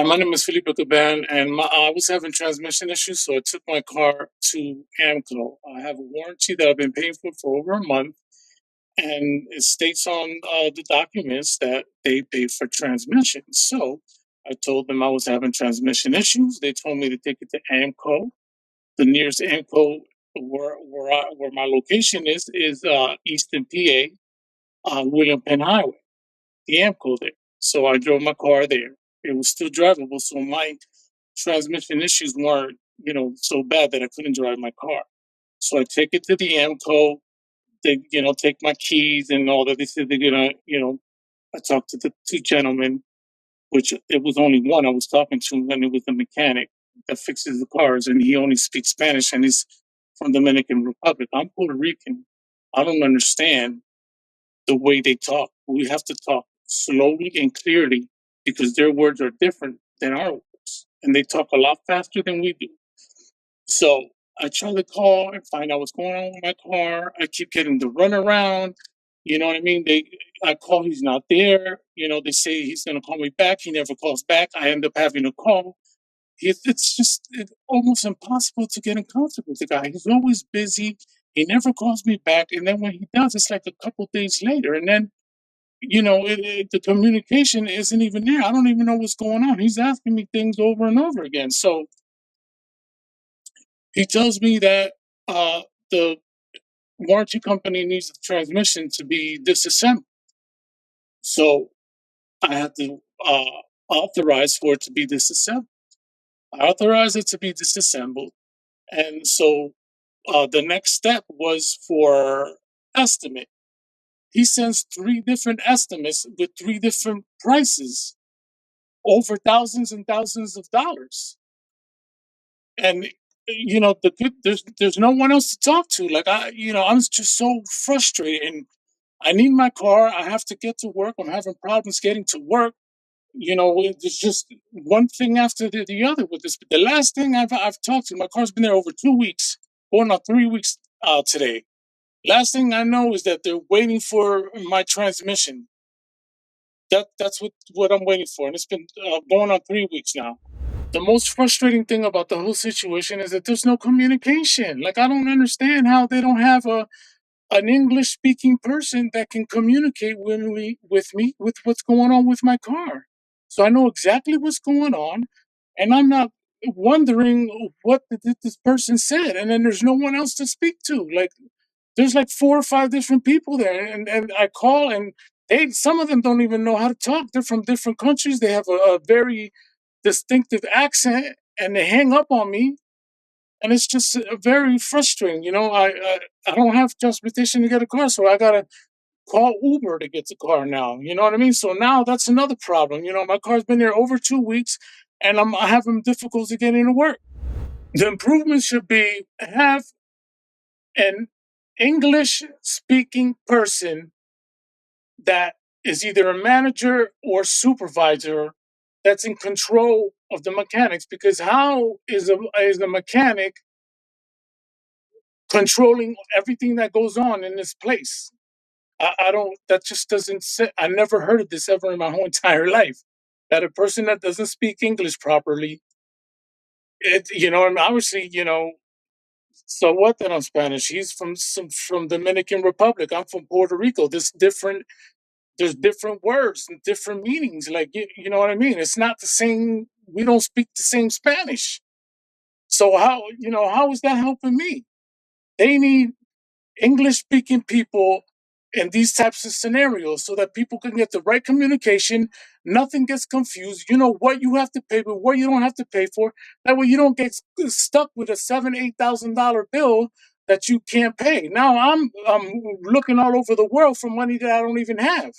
Hi, my name is Felipe Caban, and I was having transmission issues, so I took my car to AAMCO. I have a warranty that I've been paying for over a month, and it states on the documents that they pay for transmission. So I told them I was having transmission issues. They told me to take it to AAMCO. The nearest AAMCO where my location is Easton, PA, William Penn Highway, the AAMCO there. So I drove my car there. It was still drivable, so my transmission issues weren't, so bad that I couldn't drive my car. So I take it to the AAMCO. They, take my keys and all that. They said they're gonna, I talked to the two gentlemen, which it was only one I was talking to, and it was the mechanic that fixes the cars, and he only speaks Spanish, and he's from Dominican Republic. I'm Puerto Rican. I don't understand the way they talk. We have to talk slowly and clearly because their words are different than our words, and they talk a lot faster than we do. So I try to call and find out what's going on with my car. I keep getting the runaround. You know what I mean? I call, he's not there. They say he's going to call me back. He never calls back. I end up having to call. It's almost impossible to get in contact with the guy. He's always busy. He never calls me back. And then when he does, it's like a couple days later. And then, the communication isn't even there. I don't even know what's going on. He's asking me things over and over again. So he tells me that the warranty company needs the transmission to be disassembled. So I have to authorize for it to be disassembled. I authorize it to be disassembled. And so the next step was for estimate. He sends 3 different estimates with 3 different prices, over thousands and thousands of dollars. And there's no one else to talk to. Like I'm just so frustrated, and I need my car. I have to get to work. I'm having problems getting to work. There's just one thing after the other with this. But the last thing I've talked to, my car's been there over 2 weeks, going on 3 weeks today. Last thing I know is that they're waiting for my transmission. That's what I'm waiting for, and it's been going on 3 weeks now. The most frustrating thing about the whole situation is that there's no communication. Like, I don't understand how they don't have an English speaking person that can communicate with me with what's going on with my car. So I know exactly what's going on, and I'm not wondering what this person said. And then there's no one else to speak to. Like, there's like 4 or 5 different people there, and I call, and some of them don't even know how to talk. They're from different countries. They have a very distinctive accent, and they hang up on me, and it's just very frustrating. I don't have transportation to get a car, so I gotta call Uber to get the car now. You know what I mean? So now that's another problem. My car's been there over 2 weeks, and I'm having difficulty getting to work. The improvement should be have an English speaking person that is either a manager or supervisor that's in control of the mechanics, because how is a mechanic controlling everything that goes on in this place? I don't, that just doesn't sit. I never heard of this ever in my whole entire life, that a person that doesn't speak English properly, and obviously, so what that I'm Spanish? He's from Dominican Republic. I'm from Puerto Rico. There's different words and different meanings. Like, you know what I mean? It's not the same. We don't speak the same Spanish. So how is that helping me? They need English speaking people in these types of scenarios so that people can get the right communication. Nothing gets confused. You know what you have to pay, but what you don't have to pay for. That way you don't get stuck with a $7,000-8,000 bill that you can't pay. Now I'm looking all over the world for money that I don't even have.